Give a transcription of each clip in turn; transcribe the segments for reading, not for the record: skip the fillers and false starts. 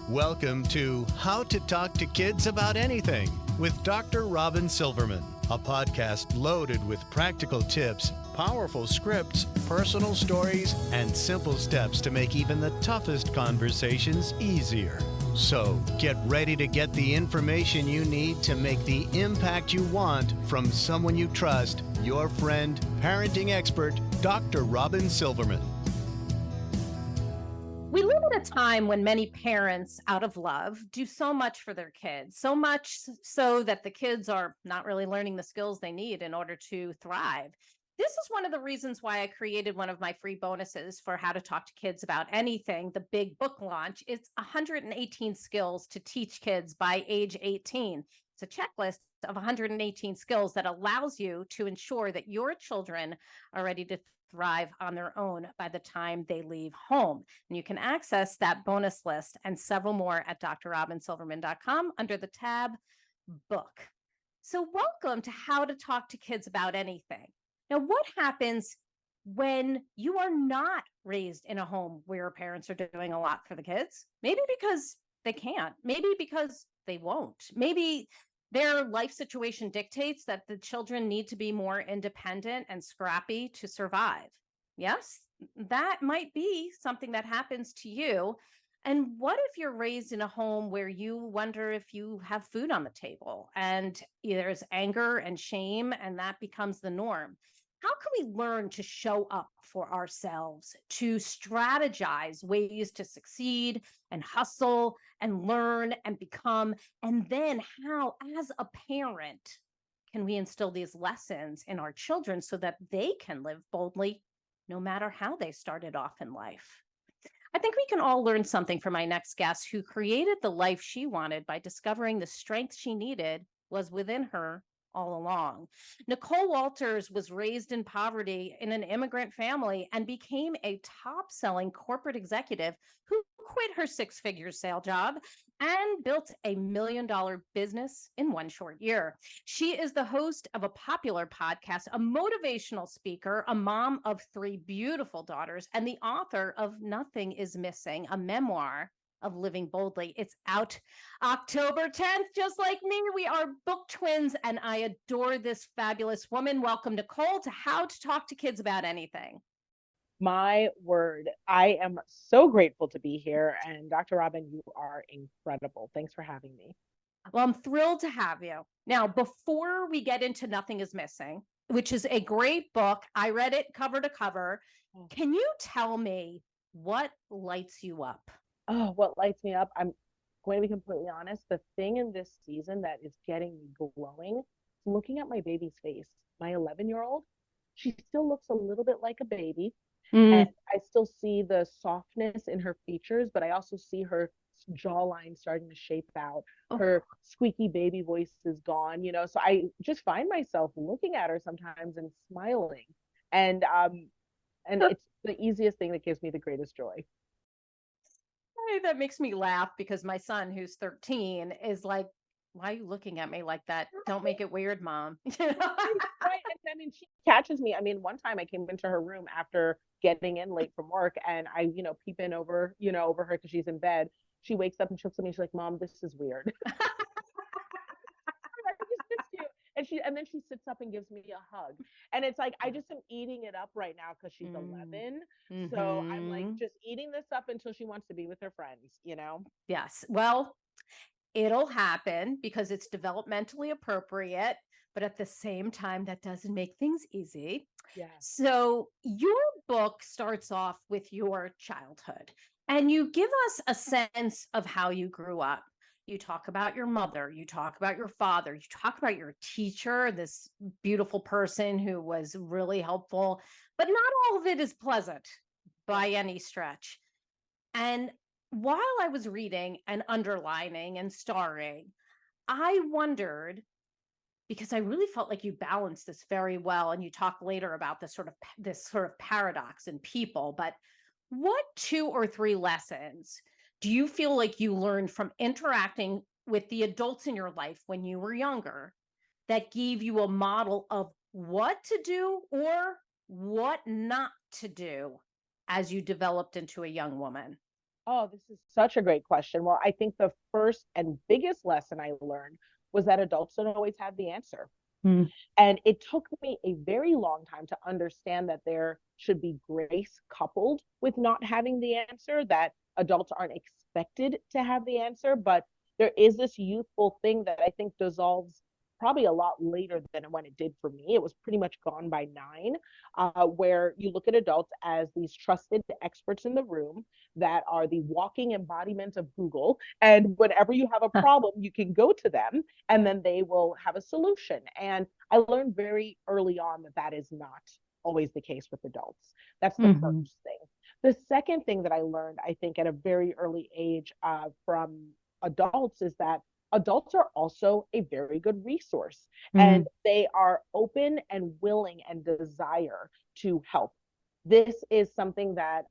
Welcome to How to Talk to Kids About Anything with Dr. Robin Silverman, a podcast loaded with practical tips, powerful scripts, personal stories, and simple steps to make even the toughest conversations easier. So get ready to get the information you need to make the impact you want from someone you trust, your friend, parenting expert, Dr. Robin Silverman. We live at a time when many parents, out of love, do so much for their kids, so much so that the kids are not really learning the skills they need in order to thrive. This is one of the reasons why I created one of my free bonuses for how to talk to kids about anything, the big book launch. It's 118 skills to teach kids by age 18. It's a checklist of 118 skills that allows you to ensure that your children are ready to thrive on their own by the time they leave home. And you can access that bonus list and several more at drrobinsilverman.com under the tab book. So welcome to How to Talk to Kids About Anything. Now, what happens when you are not raised in a home where parents are doing a lot for the kids? Maybe because they can't, maybe because they won't, maybe their life situation dictates that the children need to be more independent and scrappy to survive. Yes, that might be something that happens to you. And what if you're raised in a home where you wonder if you have food on the table and there's anger and shame and that becomes the norm? How can we learn to show up for ourselves, to strategize ways to succeed and hustle and learn and become? And then how, as a parent, can we instill these lessons in our children so that they can live boldly no matter how they started off in life? I think we can all learn something from my next guest, who created the life she wanted by discovering the strength she needed was within her all along. Nicole Walters was raised in poverty in an immigrant family and became a top-selling corporate executive who quit her six-figure sales job and built a million-dollar business in one short year. She is the host of a popular podcast, a motivational speaker, a mom of three beautiful daughters, and the author of Nothing is Missing, a memoir of living boldly. It's out October 10th, just like me. We are book twins, and I adore this fabulous woman. Welcome, Nicole, to How to Talk to Kids About Anything. My word, I am so grateful to be here. And Dr. Robin, you are incredible. Thanks for having me. Well, I'm thrilled to have you. Now, before we get into Nothing is Missing, which is a great book, I read it cover to cover. Can you tell me what lights you up? Oh, what lights me up? I'm going to be completely honest. The thing in this season that is getting me glowing is looking at my baby's face. My 11-year-old, she still looks a little bit like a baby. And I still see the softness in her features, but I also see her jawline starting to shape out. Her squeaky baby voice is gone, so I just find myself looking at her sometimes and smiling. And it's the easiest thing that gives me the greatest joy. That makes me laugh because my son, who's 13, is like, why are you looking at me like that? Don't make it weird, Mom. Right. And I mean, she catches me. I mean, one time I came into her room after getting in late from work, and I, peep in over her because she's in bed. She wakes up and she looks at me. She's like, "Mom, this is weird." I just missed you. And then she sits up and gives me a hug. And it's like, I just am eating it up right now because she's 11. So I'm like just eating this up until she wants to be with her friends, Yes. Well, it'll happen because it's developmentally appropriate, but at the same time, that doesn't make things easy. Yeah. So your book starts off with your childhood, and you give us a sense of how you grew up. You talk about your mother, you talk about your father, you talk about your teacher, this beautiful person who was really helpful, but not all of it is pleasant by any stretch. And while I was reading and underlining and starring, I wondered, because I really felt like you balanced this very well, and you talk later about this sort of paradox in people, but what 2 or 3 lessons do you feel like you learned from interacting with the adults in your life when you were younger that gave you a model of what to do or what not to do as you developed into a young woman? Oh, this is such a great question. Well, I think the first and biggest lesson I learned was that adults don't always have the answer. Mm. And it took me a very long time to understand that there should be grace coupled with not having the answer, that adults aren't expected to have the answer. But there is this youthful thing that I think dissolves probably a lot later than when it did for me. It was pretty much gone by 9, where you look at adults as these trusted experts in the room that are the walking embodiment of Google. And whenever you have a problem, you can go to them and then they will have a solution. And I learned very early on that that is not always the case with adults. That's the Mm-hmm. first thing. The second thing that I learned, I think, at a very early age from adults is that adults are also a very good resource and they are open and willing and desire to help. This is something that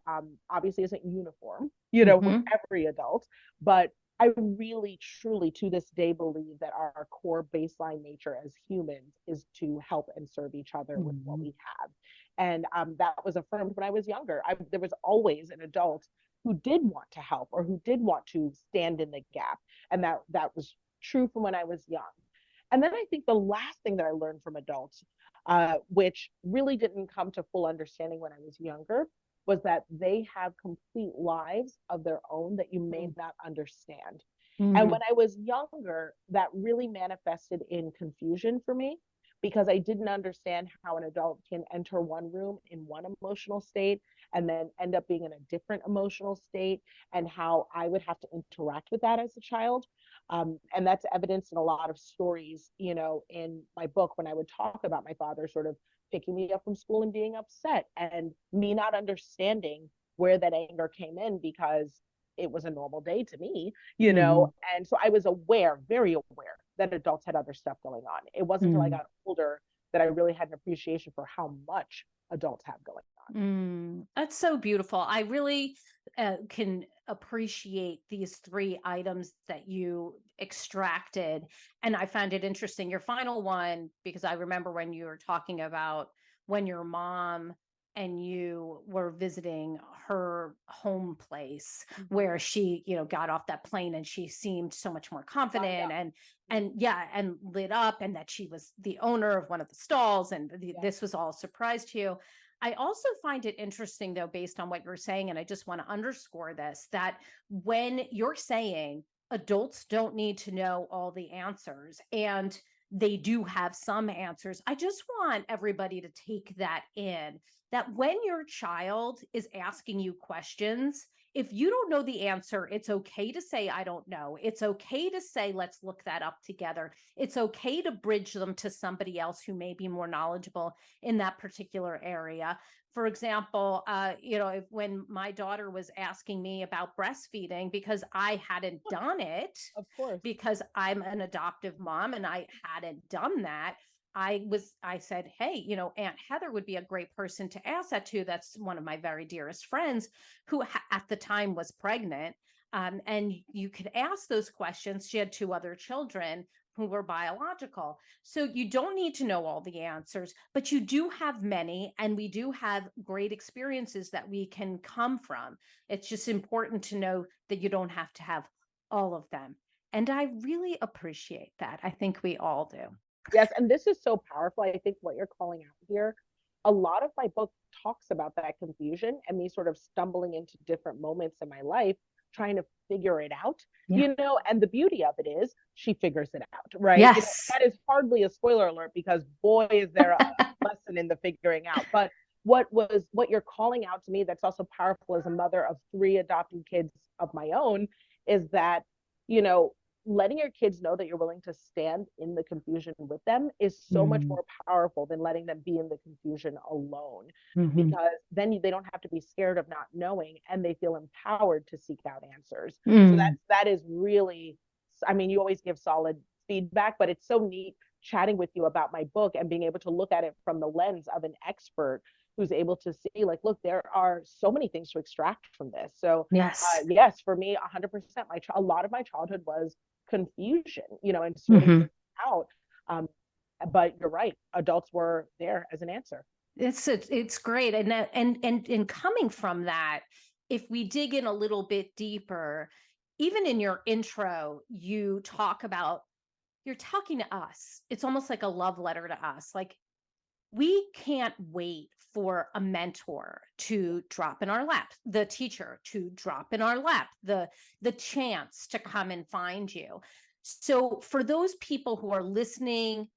obviously isn't uniform, with Mm-hmm. every adult, but I really, truly, to this day, believe that our core baseline nature as humans is to help and serve each other with what Mm-hmm. we have. And that was affirmed when I was younger. There was always an adult who did want to help or who did want to stand in the gap. And that was true from when I was young. And then I think the last thing that I learned from adults, which really didn't come to full understanding when I was younger, was that they have complete lives of their own that you may not understand. And Mm-hmm. when I was younger, that really manifested in confusion for me because I didn't understand how an adult can enter one room in one emotional state and then end up being in a different emotional state, and how I would have to interact with that as a child. And that's evidenced in a lot of stories, in my book when I would talk about my father sort of picking me up from school and being upset and me not understanding where that anger came in because it was a normal day to me, Mm-hmm. and so I was aware, very aware, that adults had other stuff going on. It wasn't until I got older that I really had an appreciation for how much adults have going on. That's so beautiful. I really can appreciate these 3 items that you extracted. And I found it interesting, your final one, because I remember when you were talking about when your mom and you were visiting her home place Mm-hmm. where she, got off that plane and she seemed so much more Light confident up. and yeah, and lit up, and that she was the owner of one of the stalls, and Yeah. this was all a surprise to you. I also find it interesting, though, based on what you're saying, and I just want to underscore this, that when you're saying adults don't need to know all the answers and they do have some answers, I just want everybody to take that in, that when your child is asking you questions, if you don't know the answer, it's okay to say, I don't know. It's okay to say, let's look that up together. It's okay to bridge them to somebody else who may be more knowledgeable in that particular area. For example, when my daughter was asking me about breastfeeding because I hadn't done it, Of course. because I'm an adoptive mom and I hadn't done that. I said, hey, Aunt Heather would be a great person to ask that to. That's one of my very dearest friends who at the time was pregnant. And you could ask those questions. She had 2 other children who were biological. So you don't need to know all the answers, but you do have many, and we do have great experiences that we can come from. It's just important to know that you don't have to have all of them. And I really appreciate that. I think we all do. Yes, and this is so powerful. I think what you're calling out here, a lot of my book talks about that confusion and me sort of stumbling into different moments in my life, trying to figure it out, Yeah. and the beauty of it is she figures it out, right? Yes. That is hardly a spoiler alert because boy, is there a lesson in the figuring out. But what you're calling out to me that's also powerful as a mother of 3 adopted kids of my own is that, you know, letting your kids know that you're willing to stand in the confusion with them is so much Mm, more powerful than letting them be in the confusion alone, mhm, because then they don't have to be scared of not knowing and they feel empowered to seek out answers. So mm. that is really, I mean, you always give solid feedback, but it's so neat chatting with you about my book and being able to look at it from the lens of an expert who's able to see, like, look, there are so many things to extract from this. So Yes. yes, for me, 100%, a lot of my childhood was confusion, and sorting Mhm. things out. Um, but you're right, adults were there as an answer. It's great, and that, and coming from that, if we dig in a little bit deeper, even in your intro, you're talking to us. It's almost like a love letter to us. Like, we can't wait for a mentor to drop in our lap, the teacher to drop in our lap, the chance to come and find you. So for those people who are listening,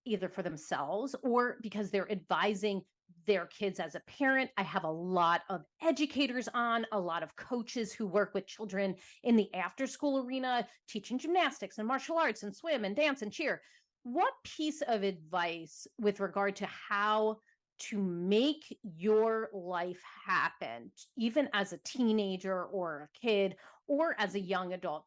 either for themselves or because they're advising their kids as a parent, I have a lot of educators on, a lot of coaches who work with children in the after school arena, teaching gymnastics and martial arts and swim and dance and cheer. What piece of advice with regard to how to make your life happen, even as a teenager or a kid or as a young adult?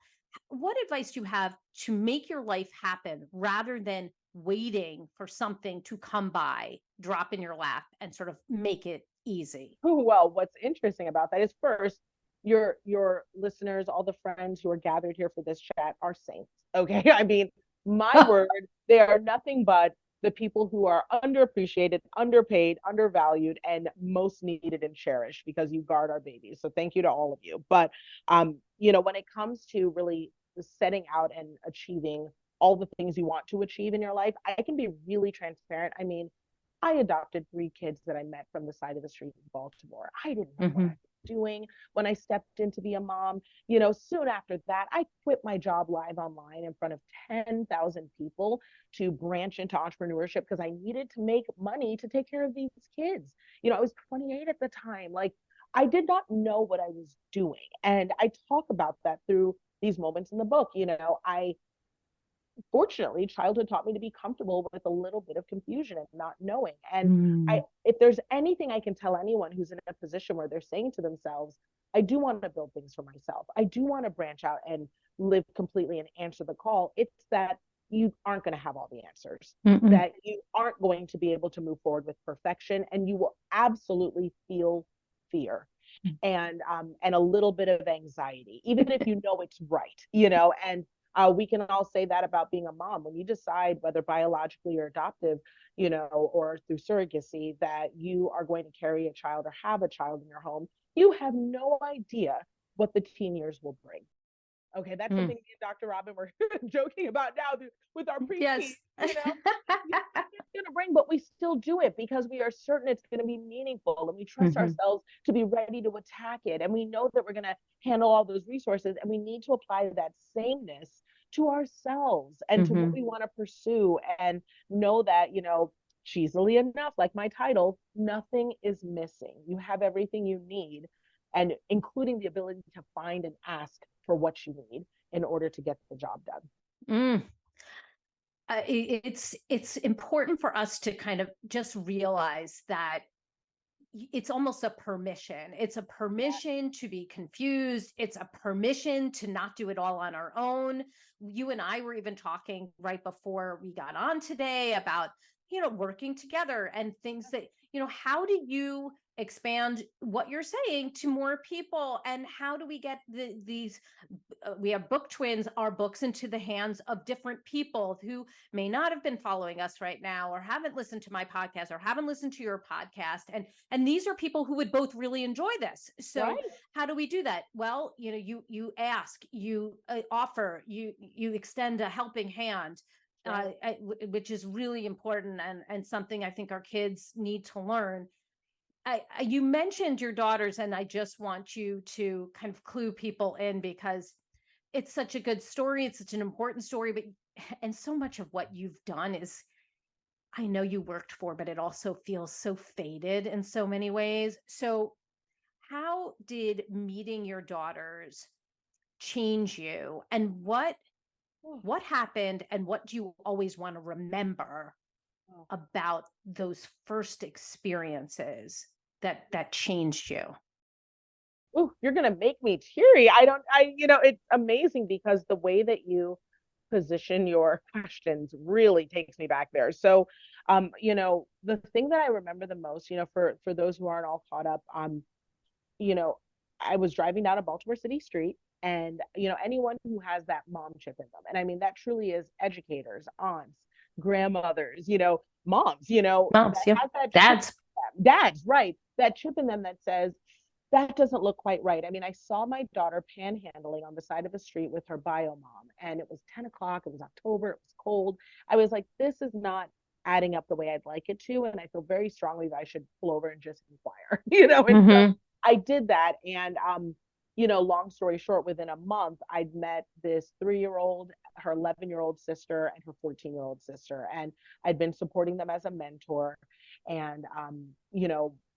What advice do you have to make your life happen rather than waiting for something to come by, drop in your lap, and sort of make it easy? Well, what's interesting about that is, first, your listeners, all the friends who are gathered here for this chat, are saints. Okay. I mean, my word, they are nothing but the people who are underappreciated, underpaid, undervalued, and most needed and cherished, because you guard our babies. So thank you to all of you. But when it comes to really setting out and achieving all the things you want to achieve in your life, I can be really transparent. I mean, I adopted 3 kids that I met from the side of the street in Baltimore. I didn't know what I was doing when I stepped in to be a mom. Soon after that, I quit my job live online in front of 10,000 people to branch into entrepreneurship because I needed to make money to take care of these kids. I was 28 at the time. Like, I did not know what I was doing. And I talk about that through these moments in the book. I fortunately, childhood taught me to be comfortable with a little bit of confusion and not knowing. And if there's anything I can tell anyone who's in a position where they're saying to themselves, I do want to build things for myself, I do want to branch out and live completely and answer the call, it's that you aren't going to have all the answers, that you aren't going to be able to move forward with perfection, and you will absolutely feel fear and a little bit of anxiety, even if you know it's right, and we can all say that about being a mom. When you decide, whether biologically or adoptive, or through surrogacy, that you are going to carry a child or have a child in your home, you have no idea what the teen years will bring. Okay, that's something me and Dr. Robin were joking about now with our preteen. Yes. It's going to bring, but we still do it because we are certain it's going to be meaningful, and we trust ourselves to be ready to attack it. And we know that we're going to handle all those resources, and we need to apply that sameness to ourselves and to what we want to pursue, and know that, cheesily enough, like my title, nothing is missing. You have everything you need, and including the ability to find and ask for what you need in order to get the job done. It's important for us to kind of just realize that it's almost a permission. It's a permission to be confused. It's a permission to not do it all on our own. You and I were even talking right before we got on today about, working together and things that, how do you expand what you're saying to more people? And how do we get these, we have book twins, our books into the hands of different people who may not have been following us right now, or haven't listened to my podcast, or haven't listened to your podcast. And these are people who would both really enjoy this. So how do we do that? Well, you ask, you offer, you extend a helping hand, which is really important, and something I think our kids need to learn. You mentioned your daughters, and I just want you to kind of clue people in, because it's such a good story. It's such an important story, and so much of what you've done is, I know you worked for, but it also feels so faded in so many ways. So how did meeting your daughters change you, and what happened, and what do you always want to remember about those first experiences that changed you? Oh, you're going to make me teary. It's amazing because the way that you position your questions really takes me back there. So, the thing that I remember the most, for those who aren't all caught up, I was driving down a Baltimore City street, and, anyone who has that mom chip in them, and I mean, that truly is educators, aunts, grandmothers, moms, Moms, that yep. has that Dads. dads, right? That chip in them that says, that doesn't look quite right. I mean, I saw my daughter panhandling on the side of the street with her bio mom, and it was 10 o'clock. It was October. It was cold. I was like, this is not adding up the way I'd like it to. And I feel very strongly that I should pull over and just inquire, And so Mm-hmm. I did that. And, long story short, within a month, I'd met this 3-year-old, her 11-year-old sister, and her 14-year-old sister. And I'd been supporting them as a mentor. And,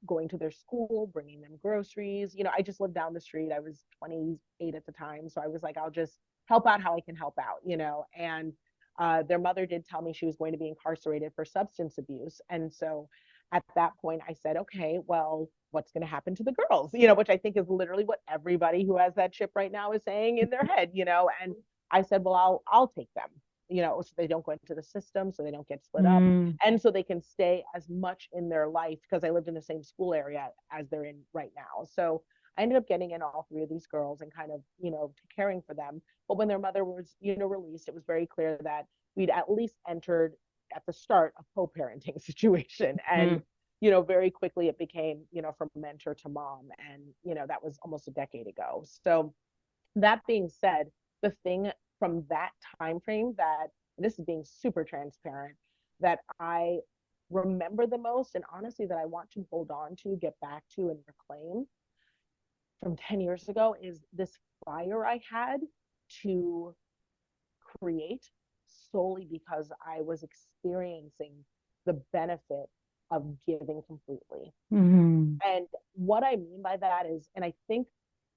going to their school, bringing them groceries. I just lived down the street. I was 28 at the time. So I was like, I'll just help out how I can help out. And their mother did tell me she was going to be incarcerated for substance abuse. And so at that point, I said, okay, well, what's going to happen to the girls? Which I think is literally what everybody who has that chip right now is saying in their head. And I said, well, I'll take them, so they don't go into the system, so they don't get split up, Mm. and so they can stay as much in their life, because I lived in the same school area as they're in right now. So I ended up getting in all 3 of these girls and kind of, caring for them. But when their mother was, released, it was very clear that we'd at least entered at the start a co-parenting situation. And, Mm. very quickly it became, from mentor to mom. And, that was almost a decade ago. So that being said, the thing from that time frame that, this is being super transparent, that I remember the most, and honestly that I want to hold on to, get back to, and reclaim from 10 years ago, is this fire I had to create, solely because I was experiencing the benefit of giving completely. Mm. And what I mean by that is, and I think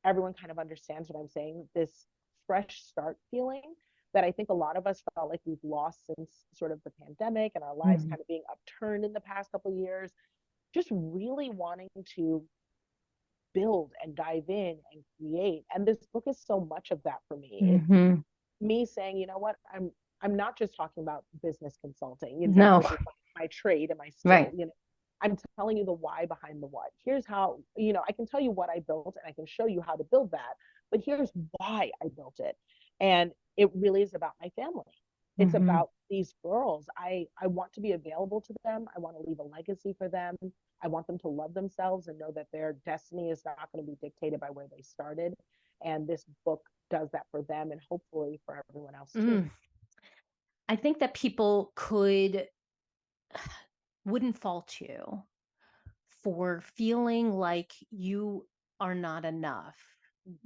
everyone kind of understands what I'm saying, this fresh start feeling that I think a lot of us felt like we've lost since sort of the pandemic, and our lives Mm. kind of being upturned in the past couple of years, just really wanting to build and dive in and create. And this book is so much of that for me. It's Mm-hmm. me saying, you know what, I'm not just talking about business consulting, No. which is my trade and my skill. Right. I'm telling you the why behind the what. Here's how, I can tell you what I built and I can show you how to build that, but here's why I built it. And it really is about my family. It's Mm-hmm. about these girls. I want to be available to them. I want to leave a legacy for them. I want them to love themselves and know that their destiny is not going to be dictated by where they started. And this book does that for them, and hopefully for everyone else too. Mm. I think that people wouldn't fault you for feeling like you are not enough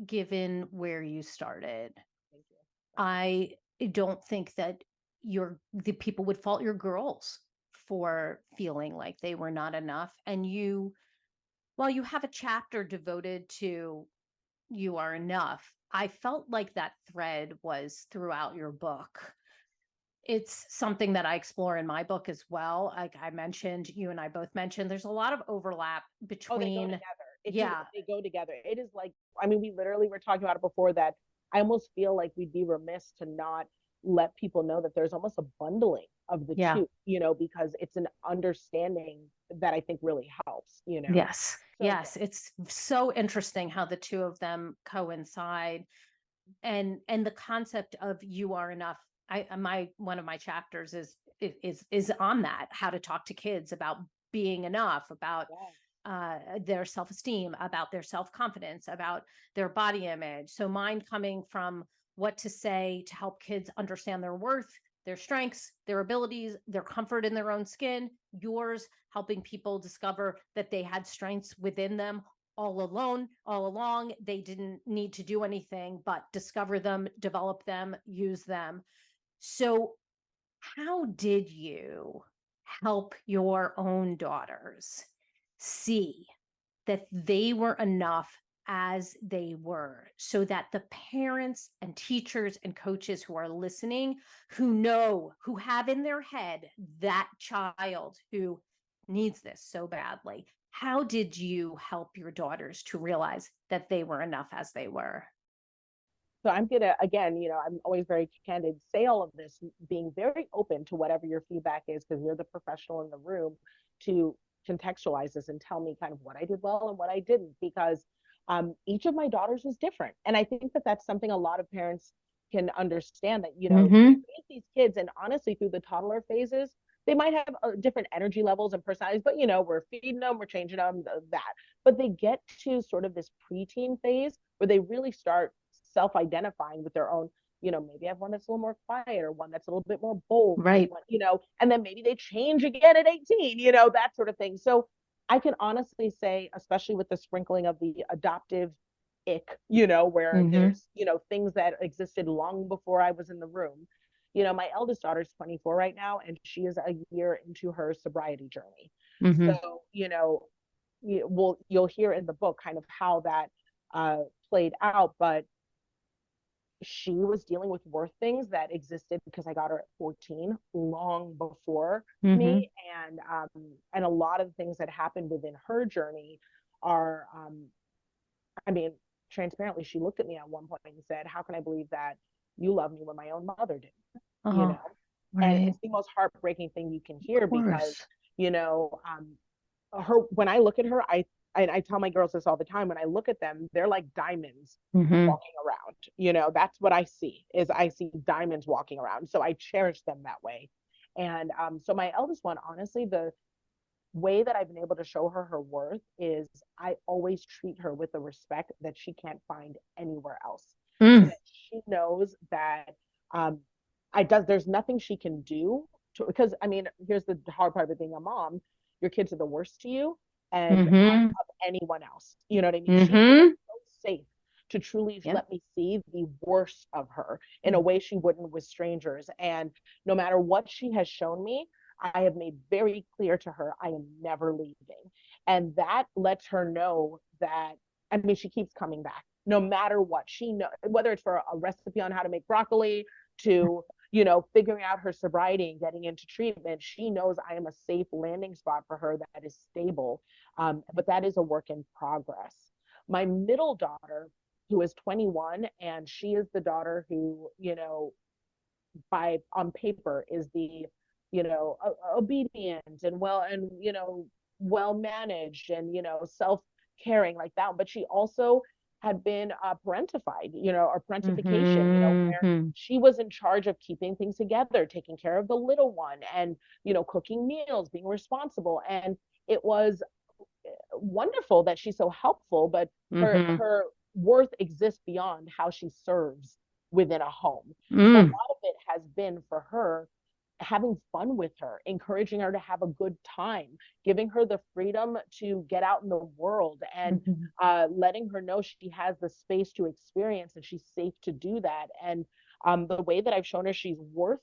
given where you started. Thank you. I don't think that the people would fault your girls for feeling like they were not enough. And while you have a chapter devoted to you are enough, I felt like that thread was throughout your book. It's something that I explore in my book as well. Like I mentioned, you and I both mentioned, there's a lot of overlap Oh, they go between, together. yeah, They go together. It is like, I mean, we literally were talking about it before, that I almost feel like we'd be remiss to not let people know that there's almost a bundling of the yeah, two, because it's an understanding that I think really helps. yes, So good. yes. It's so interesting how the two of them coincide, and the concept of you are enough. My one of my chapters is on that, how to talk to kids about being enough, about Yeah. their self-esteem, about their self-confidence, about their body image. So mine coming from what to say to help kids understand their worth, their strengths, their abilities, their comfort in their own skin. Yours helping people discover that they had strengths within them all along. They didn't need to do anything but discover them, develop them, use them. So how did you help your own daughters see that they were enough as they were, so that the parents and teachers and coaches who are listening, who have in their head that child who needs this so badly, how did you help your daughters to realize that they were enough as they were? So I'm gonna, again, I'm always very candid, say all of this, being very open to whatever your feedback is, because you're the professional in the room to contextualize this and tell me kind of what I did well and what I didn't, because each of my daughters was different. And I think that that's something a lot of parents can understand, that, you Mm-hmm. raise these kids, and honestly, through the toddler phases, they might have different energy levels and personalities, but we're feeding them, we're changing them, that. But they get to sort of this preteen phase where they really start self-identifying with their own, maybe I have one that's a little more quiet or one that's a little bit more bold, Right. and then maybe they change again at 18, that sort of thing. So I can honestly say, especially with the sprinkling of the adoptive ick, where Mm-hmm. there's, things that existed long before I was in the room. My eldest daughter's 24 right now, and she is a year into her sobriety journey. Mm-hmm. So, you'll hear in the book kind of how that played out, but she was dealing with worth things that existed because I got her at 14, long before Mm-hmm. me, and a lot of things that happened within her journey are, I mean, transparently, she looked at me at one point and said, "How can I believe that you love me when my own mother didn't?" You Oh, know, and right. it's the most heartbreaking thing you can Of hear because course. you know, her when I look at her, I tell my girls this all the time. When I look at them, they're like diamonds Mm-hmm. walking around. That's what I see is I see diamonds walking around. So I cherish them that way. And so my eldest one, honestly, the way that I've been able to show her her worth is I always treat her with the respect that she can't find anywhere else, so Mm. that she knows that um, there's nothing she can do because I mean, here's the hard part of being a mom: your kids are the worst to you, and Mm-hmm. of anyone else. You know what I mean? She feels Mm-hmm. so safe to truly Yep. let me see the worst of her in a way she wouldn't with strangers. And no matter what she has shown me, I have made very clear to her I am never leaving. And that lets her know that, I mean, she keeps coming back no matter what. She know whether it's for a recipe on how to make broccoli to, figuring out her sobriety and getting into treatment. She knows I am a safe landing spot for her that is stable. But that is a work in progress. My middle daughter, who is 21, and she is the daughter who, by on paper is the obedient and well managed and self caring like that, but she also had been parentified, or parentification, where Mm-hmm. she was in charge of keeping things together, taking care of the little one, and cooking meals, being responsible. And it was wonderful that she's so helpful, but Mm-hmm. her worth exists beyond how she serves within a home. So a Mm. lot of it has been for her having fun with her, encouraging her to have a good time, giving her the freedom to get out in the world, and Mm-hmm. letting her know she has the space to experience and she's safe to do that. And the way that I've shown her she's worth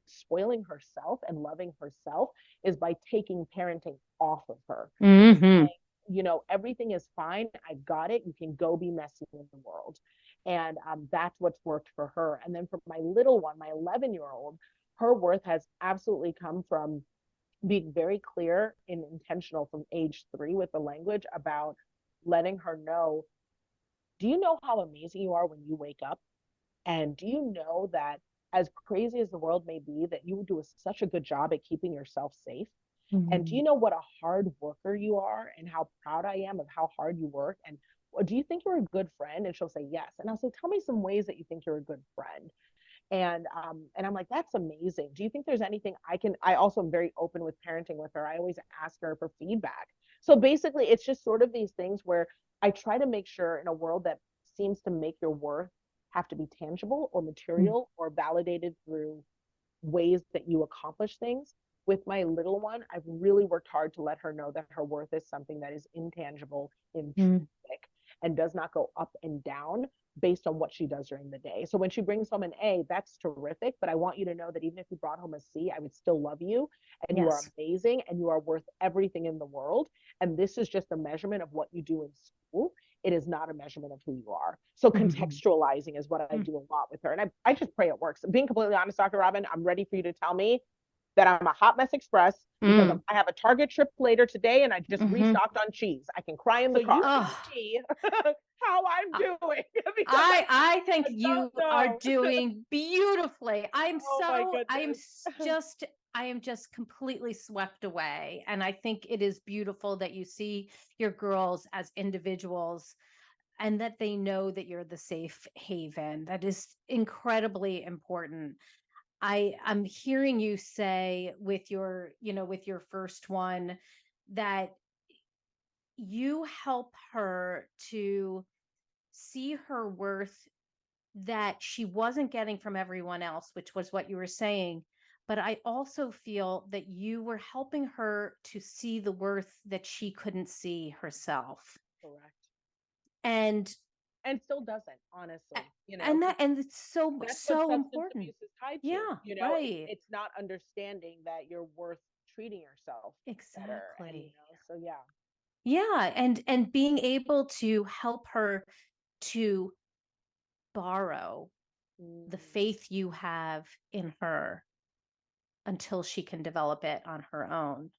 spoiling herself and loving herself is by taking parenting off of her and Mm-hmm. saying, everything is fine. I got it. You can go be messy in the world. And that's what's worked for her. And then for my little one, my 11-year-old, her worth has absolutely come from being very clear and intentional from age 3 with the language about letting her know, do you know how amazing you are when you wake up? And do you know that as crazy as the world may be, that you do such a good job at keeping yourself safe? And do Mm-hmm. you know what a hard worker you are and how proud I am of how hard you work? And do you think you're a good friend? And she'll say yes. And I'll say, tell me some ways that you think you're a good friend. And I'm like, that's amazing. Do you think there's anything I also am very open with parenting with her. I always ask her for feedback. So basically it's just sort of these things where I try to make sure, in a world that seems to make your worth have to be tangible or material or validated through ways that you accomplish things. With my little one, I've really worked hard to let her know that her worth is something that is intangible, Mm-hmm. intrinsic, and does not go up and down based on what she does during the day. So when she brings home an A, that's terrific. But I want you to know that even if you brought home a C, I would still love you. And you are Yes. amazing and you are worth everything in the world. And this is just a measurement of what you do in school. It is not a measurement of who you are. So Mm-hmm. contextualizing is what I do a lot with her. And I just pray it works. Being completely honest, Dr. Robin, I'm ready for you to tell me that I'm a hot mess express because Mm. I have a Target trip later today and I just Mm-hmm. restocked on cheese. I can cry in So the you car. tell Oh, me How I'm doing because I think I you don't are know. doing beautifully. Oh my I am goodness. just I am just completely swept away. And I think it is beautiful that you see your girls as individuals and that they know that you're the safe haven. That is incredibly important. I'm hearing you say with your, with your first one, that you help her to see her worth that she wasn't getting from everyone else, which was what you were saying. But I also feel that you were helping her to see the worth that she couldn't see herself. Correct. And And still doesn't, honestly, and it's that's what so substance important. abuse is tied to. Yeah, It's right. it's not understanding that you're worth treating yourself better. And Exactly. so yeah. Yeah, and being able to help her to borrow the Mm. faith you have in her until she can develop it on her own.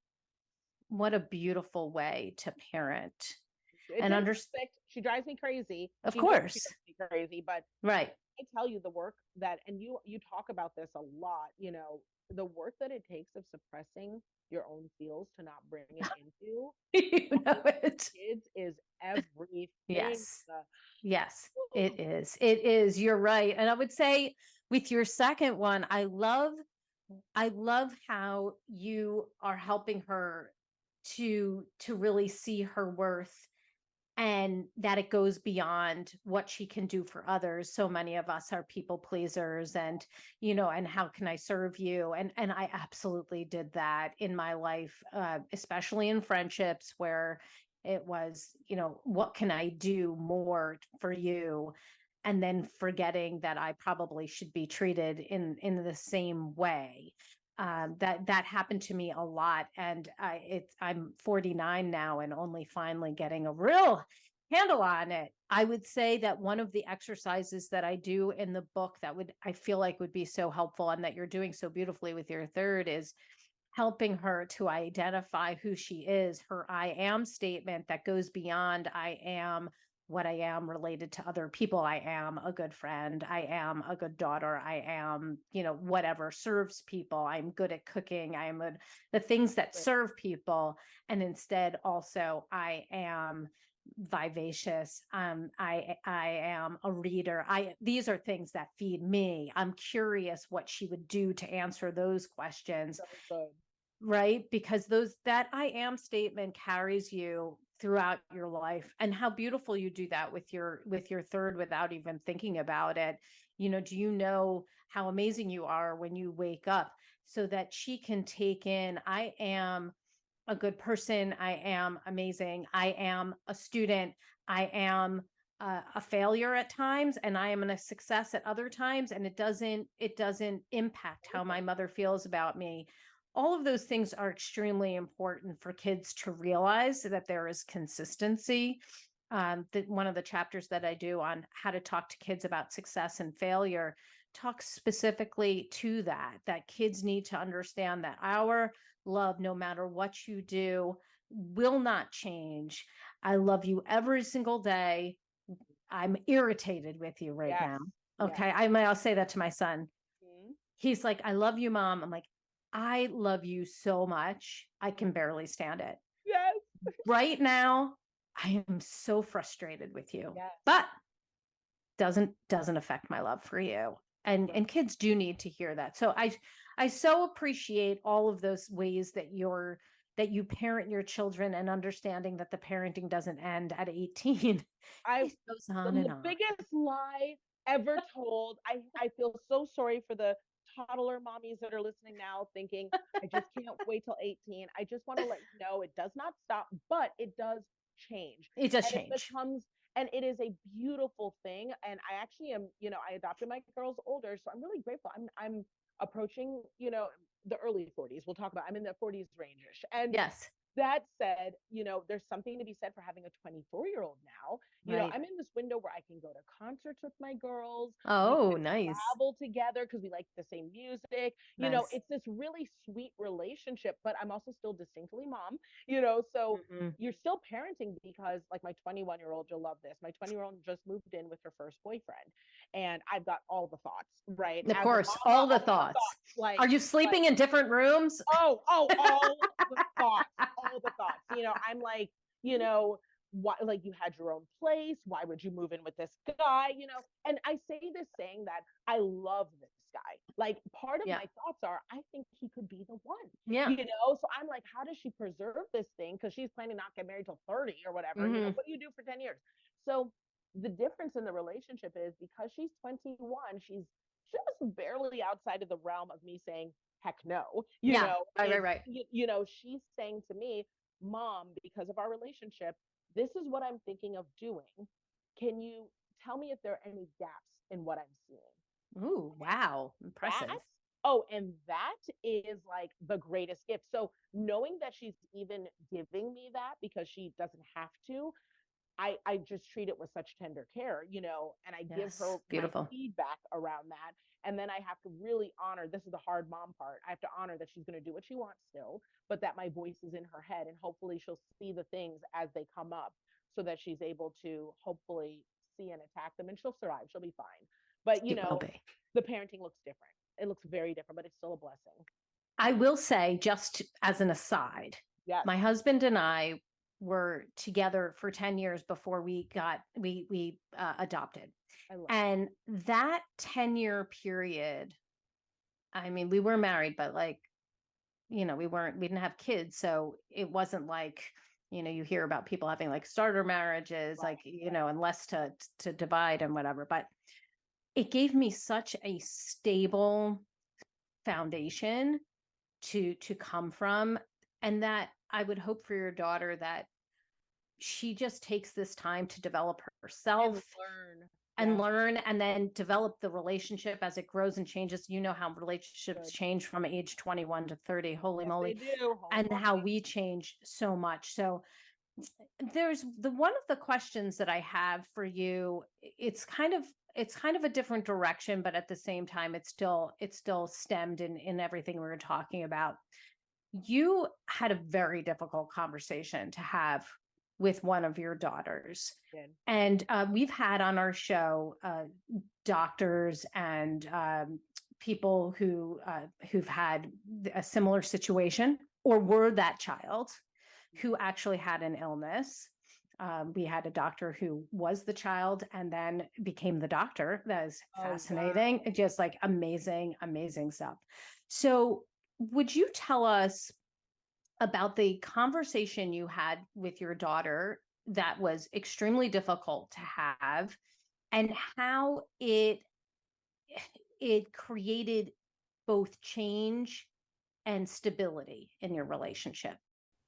What a beautiful way to parent It's and understand. imperfect. She drives me crazy. Of She knows she course. drives me crazy, but Right. I tell you the work that, and you talk about this a lot, the work that it takes of suppressing your own feels to not bring it into You know it. kids is everything. Yes. Yes, it is. It is. You're right. And I would say with your second one, I love how you are helping her to really see her worth, and that it goes beyond what she can do for others. So many of us are people pleasers, and and how can I serve you? And I absolutely did that in my life, especially in friendships where it was, what can I do more for you? And then forgetting that I probably should be treated in the same way. That happened to me a lot, and I'm 49 now and only finally getting a real handle on it. I would say that one of the exercises that I do in the book that I feel like would be so helpful, and that you're doing so beautifully with your third, is helping her to identify who she is, her I am statement that goes beyond I am what I am related to other people. I am a good friend. I am a good daughter. I am, whatever serves people. I'm good at cooking. the things that Right. serve people. And instead, also, I am vivacious. I am a reader. These are things that feed me. I'm curious what she would do to answer those questions, So good. right? Because that I am statement carries you throughout your life. And how beautiful you do that with your third without even thinking about it. Do you know how amazing you are when you wake up, so that she can take in, I am a good person, I am amazing, I am a student, I am a failure at times, and I am a success at other times, and it doesn't impact how my mother feels about me. All of those things are extremely important for kids to realize, that there is consistency. That one of the chapters that I do on how to talk to kids about success and failure talks specifically to that kids need to understand that our love, no matter what you do, will not change. I love you every single day. I'm irritated with you right Yes. now. Yes. Okay. I'll say that to my son. Mhm. He's like, I love you, mom. I'm like, I love you so much. I can barely stand it. Yes. Right now, I am so frustrated with you, Yes. but doesn't affect my love for you. And Right. and kids do need to hear that. So I so appreciate all of those ways that you parent your children, and understanding that the parenting doesn't end at 18. I It goes on and The on. biggest lie ever told. I feel so sorry for the toddler mommies that are listening now, thinking, I just can't wait till 18. I just want to let you know it does not stop, but it does change. It does And it change. becomes, and it is a beautiful thing. And I actually am, I adopted my girls older, so I'm really grateful. I'm approaching, the early 40s. We'll talk about, I'm in the 40s range. And Yes. that said, there's something to be said for having a 24-year-old now. Right. I'm in this window where I can go to concerts with my girls. We Oh, can nice. travel together because we like the same music. Nice. It's this really sweet relationship, but I'm also still distinctly mom, so Mhm. you're still parenting because, like, my 21-year-old, you'll love this. My 20-year-old just moved in with her first boyfriend, and I've got all the thoughts, right? Of As a course, mama, all the all the thoughts. thoughts, like, Are you sleeping in different rooms? all the thoughts, all the thoughts. I'm like, you know, why, like, you had your own place, why would you move in with this guy, and I say this saying that I love this guy. Like, part of Yeah. my thoughts are, I think he could be the one, Yeah. so I'm like, how does she preserve this thing, because she's planning not to get married till 30 or whatever, Hmm. what do you do for 10 years? So the difference in the relationship is, because she's 21, she's just barely outside of the realm of me saying heck no. Yeah. Right. It's, Right. she's saying to me, Mom, because of our relationship, this is what I'm thinking of doing. Can you tell me if there are any gaps in what I'm seeing? Ooh, wow. That, Impressive. oh, and that is like the greatest gift. So knowing that she's even giving me that because she doesn't have to, I just treat it with such tender care, and I give her Yes. my Beautiful. feedback around that. And then I have to really honor, this is the hard mom part. I have to honor that she's going to do what she wants still, but that my voice is in her head. And hopefully she'll see the things as they come up, so that she's able to hopefully see and attack them, and she'll survive. She'll be fine. But, It will be. the parenting looks different. It looks very different, but it's still a blessing. I will say, just as an aside, Yes. my husband and I were together for 10 years before we adopted. I love And that 10-year period, I mean, we were married, but like, we didn't have kids. So it wasn't like, you hear about people having like starter marriages, right. like, and less to divide and whatever. But it gave me such a stable foundation to come from, and that I would hope for your daughter that she just takes this time to develop And herself learn. and Yes. learn, and then develop the relationship as it grows and changes. You know how relationships Good. change from age 21 to 30. Holy Yes, they moly. do. Holy And how moly. we change so much. So there's the one of the questions that I have for you. It's kind of a different direction, but at the same time it's still stemmed in everything we were talking about. You had a very difficult conversation to have with one of your daughters. Good. And we've had on our show doctors and people who've had a similar situation or were that child who actually had an illness. We had a doctor who was the child and then became the doctor. That is fascinating. Wow. Just like amazing, amazing stuff. So, would you tell us about the conversation you had with your daughter that was extremely difficult to have, and how it created both change and stability in your relationship?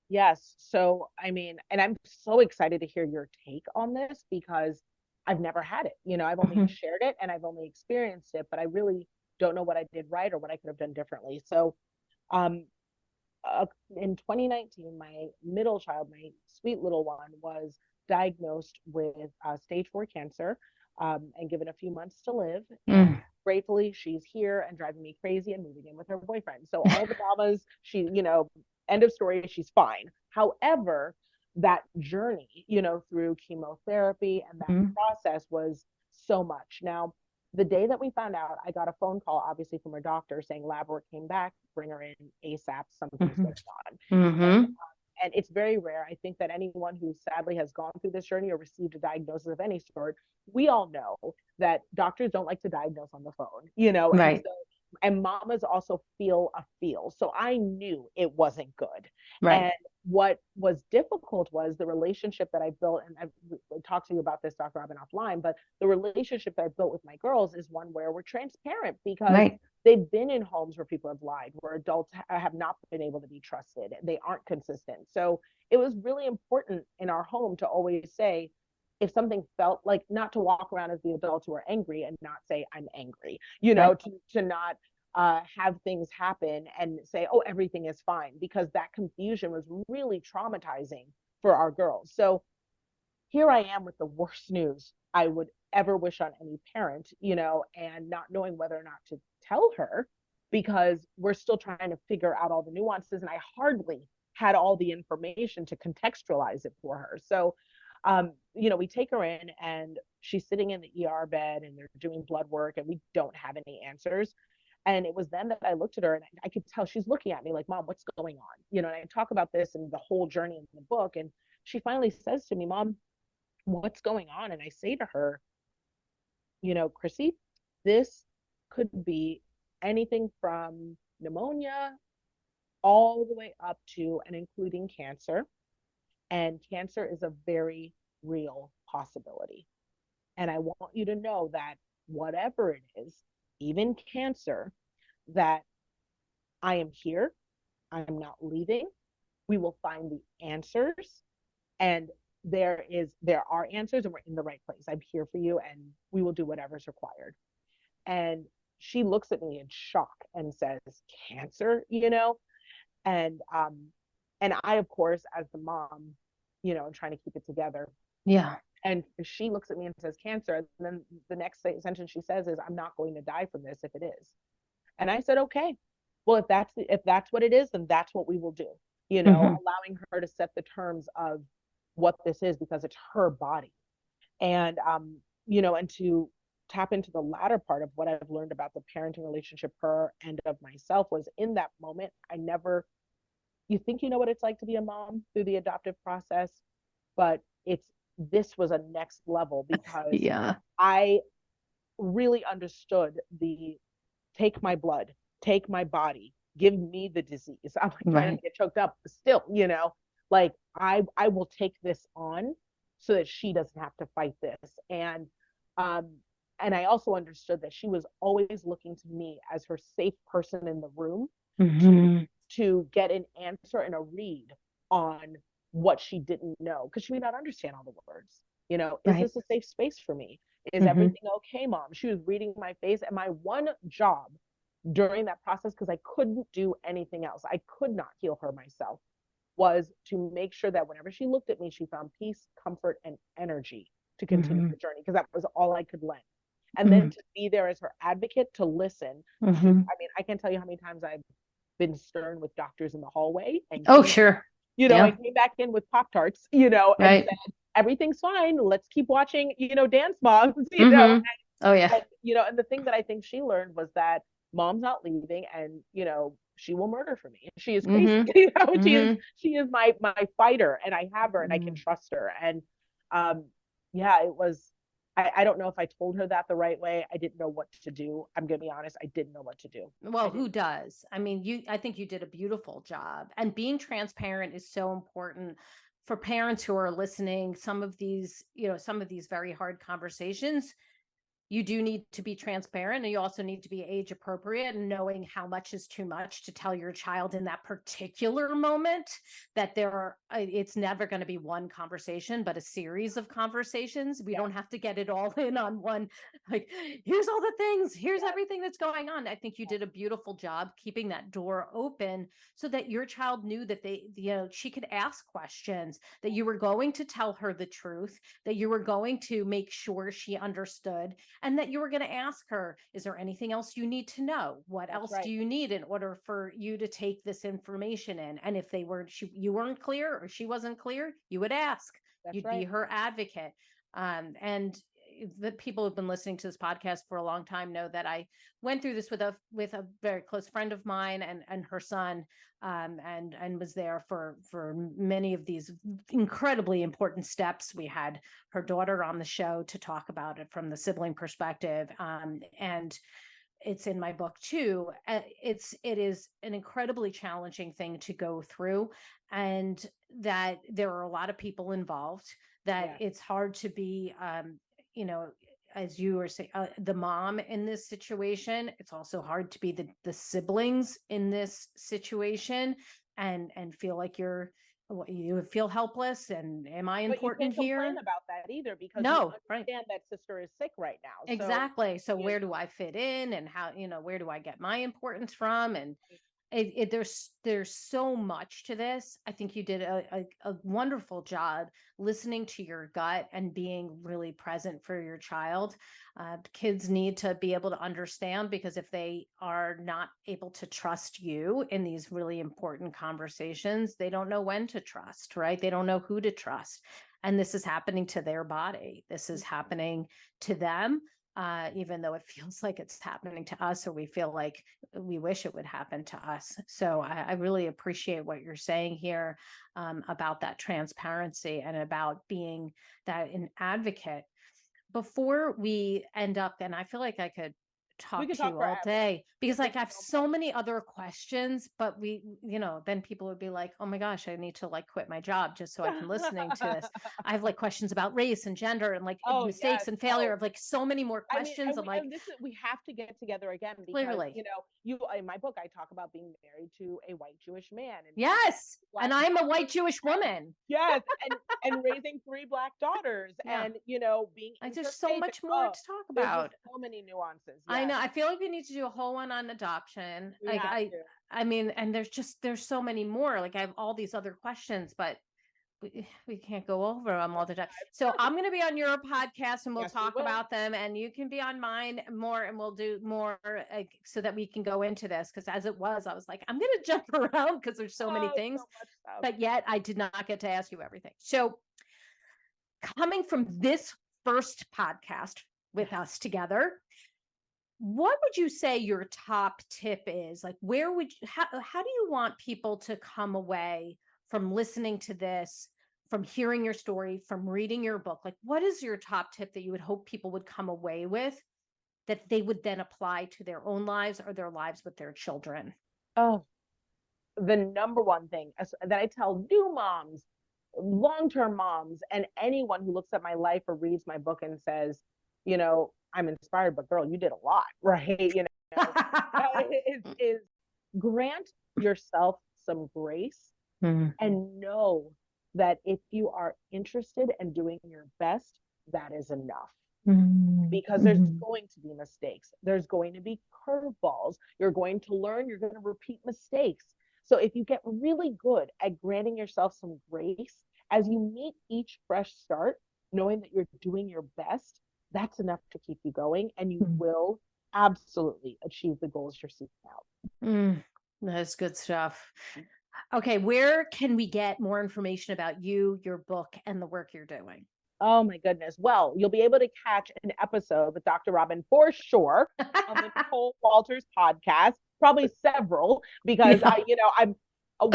Yes. So, I mean, and I'm so excited to hear your take on this, because I've never had it. I've only Mhm. shared it and I've only experienced it, but I really don't know what I did right or what I could have done differently. So, um, in 2019, my middle child, my sweet little one, was diagnosed with stage 4 cancer, and given a few months to live. And Mm. gratefully, she's here and driving me crazy and moving in with her boyfriend. So all the dramas, end of story, she's fine. However, that journey, through chemotherapy and that Mhm. process was so much. Now, the day that we found out, I got a phone call, obviously from her doctor, saying lab work came back, bring her in ASAP, something's Mhm. going on. And Mhm. it's very rare. I think that anyone who sadly has gone through this journey or received a diagnosis of any sort, we all know that doctors don't like to diagnose on the phone, and Right. so, and mamas also feel a feel. So I knew it wasn't good. Right. And what was difficult was the relationship that I built, and I've talked to you about this, Dr. Robin, offline, but the relationship that I built with my girls is one where we're transparent, because Right. they've been in homes where people have lied, where adults have not been able to be trusted. They aren't consistent. So it was really important in our home to always say, if something felt like, not to walk around as the adults who are angry and not say, I'm angry, Right. to not have things happen and say, oh, everything is fine, because that confusion was really traumatizing for our girls. So here I am with the worst news I would ever wish on any parent, and not knowing whether or not to tell her, because we're still trying to figure out all the nuances. And I hardly had all the information to contextualize it for her. So, we take her in and she's sitting in the ER bed and they're doing blood work and we don't have any answers. And it was then that I looked at her and I could tell she's looking at me like, Mom, what's going on? And I talk about this and the whole journey in the book. And she finally says to me, Mom, what's going on? And I say to her, Chrissy, this could be anything from pneumonia all the way up to and including cancer. And cancer is a very real possibility. And I want you to know that whatever it is, even cancer, that I am here. I'm not leaving. We will find the answers. And there are answers, and we're in the right place. I'm here for you, and we will do whatever's required. And she looks at me in shock and says, cancer, and I, of course, as the mom, I'm trying to keep it together. Yeah. And she looks at me and says, cancer. And then the next sentence she says is, I'm not going to die from this if it is. And I said, okay, well, if that's what it is, then that's what we will do, allowing her to set the terms of what this is, because it's her body. And, and to tap into the latter part of what I've learned about the parenting relationship, her and of myself, was in that moment, you think you know what it's like to be a mom through the adoptive process, but this was a next level, because Yeah. I really understood the take my blood, take my body, give me the disease. I'm like trying not to get choked up still, like I will take this on so that she doesn't have to fight this. And I also understood that she was always looking to me as her safe person in the room to get an answer and a read on what she didn't know, because she may not understand all the words. Is this a safe space for me? Is everything okay, Mom? She was reading my face. And my one job during that process, because I couldn't do anything else, I could not heal her myself, was to make sure that whenever she looked at me, she found peace, comfort, and energy to continue the journey, because that was all I could lend. And then to be there as her advocate, to listen. I mean, I can't tell you how many times I've been stern with doctors in the hallway. And sure. I came back in with Pop-Tarts, and said, everything's fine. Let's keep watching, Dance Moms, And, and the thing that I think she learned was that Mom's not leaving, and, she will murder for me. She is crazy. She is my fighter, and I have her, and I can trust her. And it was, I don't know if I told her that the right way. I didn't know what to do. I'm going to be honest. I didn't know what to do. Well, who does? I mean, I think you did a beautiful job, and being transparent is so important for parents who are listening. Some of these very hard conversations, you do need to be transparent, and you also need to be age appropriate, and knowing how much is too much to tell your child in that particular moment, that it's never going to be one conversation, but a series of conversations. We don't have to get it all in on one, like, here's all the things, here's everything that's going on. I think you did a beautiful job keeping that door open so that your child knew that she could ask questions, that you were going to tell her the truth, that you were going to make sure she understood, and that you were going to ask her, is there anything else you need to know? What else do you need in order for you to take this information in? And if you weren't clear, or she wasn't clear, you would ask. You'd be her advocate. And the people who've been listening to this podcast for a long time know that I went through this with a very close friend of mine and her son, and was there for many of these incredibly important steps. We had her daughter on the show to talk about it from the sibling perspective, and it's in my book too. It is an incredibly challenging thing to go through, and that there are a lot of people involved, that it's hard to be as you were saying, the mom in this situation. It's also hard to be the siblings in this situation, and feel like you feel helpless, and am I important here? But you can't complain about that either, because no, you understand that sister is sick right now. Exactly. So where do I fit in, and how, where do I get my importance from? And there's so much to this. I think you did a wonderful job listening to your gut and being really present for your child. Kids need to be able to understand, because if they are not able to trust you in these really important conversations, they don't know when to trust, right? They don't know who to trust. And this is happening to their body. This is happening to them. even though it feels like it's happening to us, or we feel like we wish it would happen to us. So I really appreciate what you're saying here, about that transparency and about being an advocate. Before we end up, and I feel like I could We talk could to talk you all forever. day because like I There's have so so many other questions, but then people would be like, oh my gosh, I need to like quit my job just so I can listening to this. I have like questions about race and gender and like Oh, mistakes yes. and failure of like so many more I mean, questions. I'm like, this is, we have to get together again because, clearly, in my book, I talk about being married to a white Jewish man and raising yes. black And I'm a white daughters. Jewish And woman. yes, and raising 3 Black daughters Yeah. and, being Like there's so interfaith. much more to talk There's just about. so many nuances. I Yes, know. I feel like we need to do a whole one on adoption. we have to. I mean, and there's so many more. Like I have all these other questions, but we can't go over them all the time. So I'm going to be on your podcast and we'll Yes, we talk will. about them, and you can be on mine more, and we'll do more so that we can go into this. Because as it was, I was like, I'm going to jump around because there's so many things, So much stuff. but yet I did not get to ask you everything. So coming from this first podcast with us together, what would you say your top tip is? Like, how do you want people to come away from listening to this, from hearing your story, from reading your book? Like, what is your top tip that you would hope people would come away with that they would then apply to their own lives or their lives with their children? Oh, the number one thing that I tell new moms, long-term moms, and anyone who looks at my life or reads my book and says, I'm inspired, but girl, you did a lot, right? Is grant yourself some grace and know that if you are interested and doing your best, that is enough. Because there's going to be mistakes. There's going to be curveballs. You're going to learn, you're going to repeat mistakes. So if you get really good at granting yourself some grace as you meet each fresh start, knowing that you're doing your best, that's enough to keep you going, and you will absolutely achieve the goals you're seeking out. That's good stuff. Okay, where can we get more information about you, your book, and the work you're doing? Oh my goodness. Well, you'll be able to catch an episode with Dr. Robin for sure on the Nicole Walters podcast, probably several, because I'm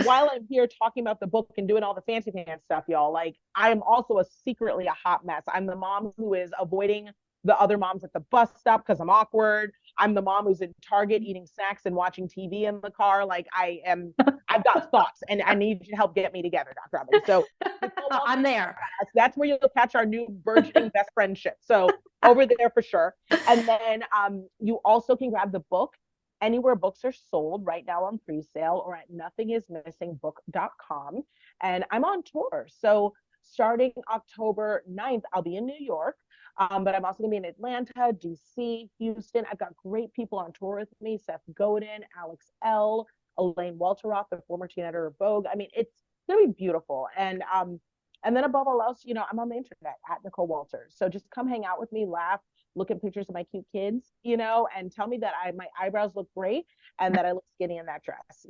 while I'm here talking about the book and doing all the fancy pants stuff, y'all, like I am also secretly a hot mess. I'm the mom who is avoiding the other moms at the bus stop because I'm awkward. I'm the mom who's in Target eating snacks and watching TV in the car. Like I've got thoughts, and I need you to help get me together, Dr. Robin. So I'm there. That's where you'll catch our new burgeoning best friendship. So over there for sure. And then you also can grab the book anywhere books are sold right now on pre-sale, or at nothingismissingbook.com. And I'm on tour. So starting October 9th, I'll be in New York. But I'm also going to be in Atlanta, DC, Houston. I've got great people on tour with me: Seth Godin, Alex L., Elaine Walteroth, the former teen editor of Vogue. I mean, it's going to be beautiful. And then above all else, I'm on the internet at Nicole Walters. So just come hang out with me, laugh, look at pictures of my cute kids, and tell me that my eyebrows look great and that I look skinny in that dress.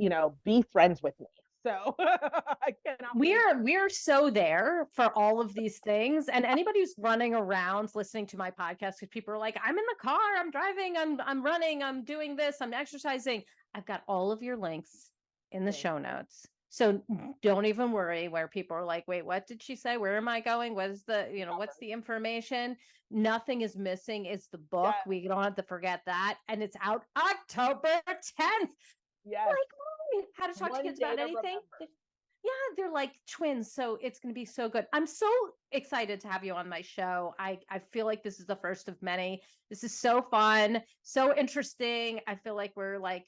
Be friends with me. So I cannot. We're so there for all of these things, and anybody who's running around listening to my podcast, because people are like, I'm in the car, I'm driving, I'm running, I'm doing this, I'm exercising. I've got all of your links in the show notes. So don't even worry where people are like, wait, what did she say? Where am I going? What is what's the information? Nothing is missing. It's the book. Yes. We don't have to forget that. And it's out October 10th. Yes. Like, how to talk to kids about anything. Yeah, they're like twins. So it's going to be so good. I'm so excited to have you on my show. I feel like this is the first of many. This is so fun, so interesting. I feel like we're like,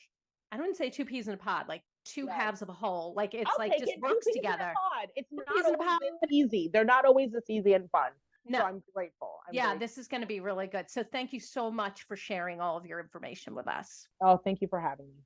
I don't want to say two peas in a pod, like two halves of a whole. Like it's like just works together. It's not always this easy. They're not always this easy and fun. No. So I'm grateful. This is going to be really good. So thank you so much for sharing all of your information with us. Oh, thank you for having me.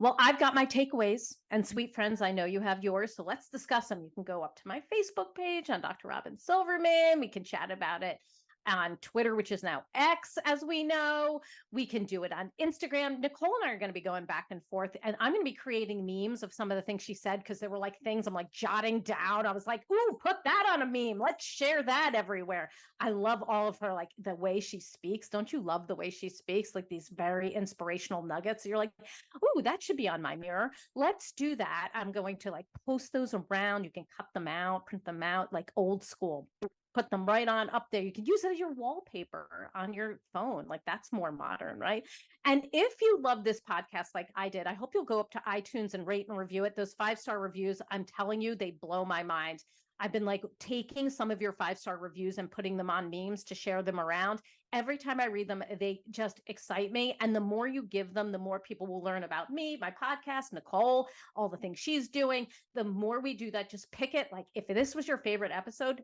Well, I've got my takeaways, and sweet friends, I know you have yours. So let's discuss them. You can go up to my Facebook page on Dr. Robin Silverman. We can chat about it. on Twitter, which is now X, as we know. We can do it on Instagram. Nicole and I are going to be going back and forth, and I'm going to be creating memes of some of the things she said, because there were like things I'm like jotting down. I was like, ooh, put that on a meme. Let's share that everywhere. I love all of her, like the way she speaks. Don't you love the way she speaks? Like these very inspirational nuggets. You're like, ooh, that should be on my mirror. Let's do that. I'm going to like post those around. You can cut them out, print them out like old school. Put them right on up there. You can use it as your wallpaper on your phone. Like that's more modern, right? And if you love this podcast like I did, I hope you'll go up to iTunes and rate and review it. Those 5-star reviews, I'm telling you, they blow my mind. I've been like taking some of your 5-star reviews and putting them on memes to share them around. Every time I read them, they just excite me. And the more you give them, the more people will learn about me, my podcast, Nicole, all the things she's doing. The more we do that, just pick it. Like if this was your favorite episode,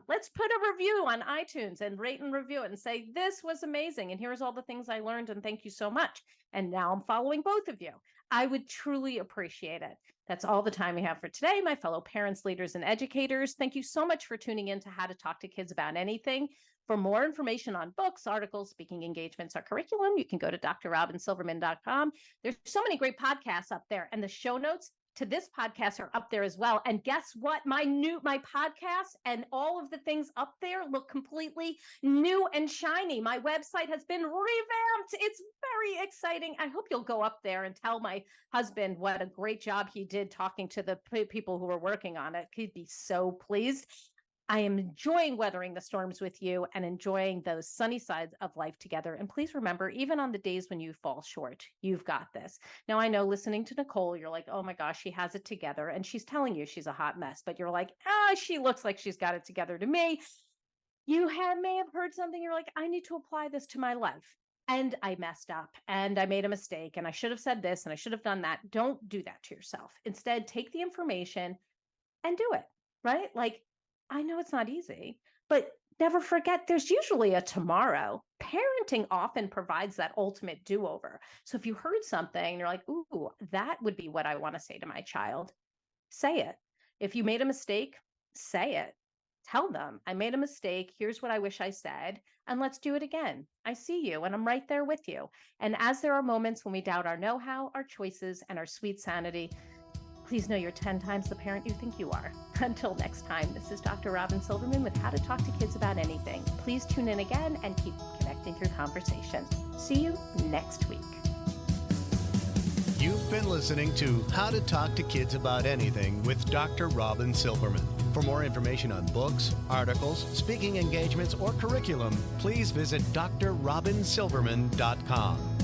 let's put a review on iTunes and rate and review it and say, this was amazing. And here's all the things I learned. And thank you so much. And now I'm following both of you. I would truly appreciate it. That's all the time we have for today, my fellow parents, leaders, and educators. Thank you so much for tuning in to How to Talk to Kids About Anything. For more information on books, articles, speaking engagements, or curriculum, you can go to drrobinsilverman.com. There's so many great podcasts up there, and the show notes to this podcast are up there as well. And guess what? My podcast and all of the things up there look completely new and shiny. My website has been revamped. It's very exciting. I hope you'll go up there and tell my husband what a great job he did talking to the people who were working on it. He'd be so pleased. I am enjoying weathering the storms with you and enjoying those sunny sides of life together. And please remember, even on the days when you fall short, you've got this. Now, I know listening to Nicole, you're like, oh my gosh, she has it together. And she's telling you she's a hot mess, but you're like, she looks like she's got it together to me. You may have heard something. You're like, I need to apply this to my life. And I messed up and I made a mistake and I should have said this and I should have done that. Don't do that to yourself. Instead, take the information and do it, right? Like, I know it's not easy, but never forget there's usually a tomorrow. Parenting often provides that ultimate do-over. So if you heard something and you're like, ooh, that would be what I want to say to my child, say it. If you made a mistake, say it. Tell them, I made a mistake. Here's what I wish I said. And let's do it again. I see you and I'm right there with you. And as there are moments when we doubt our know-how, our choices, and our sweet sanity, please know you're 10 times the parent you think you are. Until next time, this is Dr. Robin Silverman with How to Talk to Kids About Anything. Please tune in again and keep connecting through conversation. See you next week. You've been listening to How to Talk to Kids About Anything with Dr. Robin Silverman. For more information on books, articles, speaking engagements, or curriculum, please visit drrobinsilverman.com.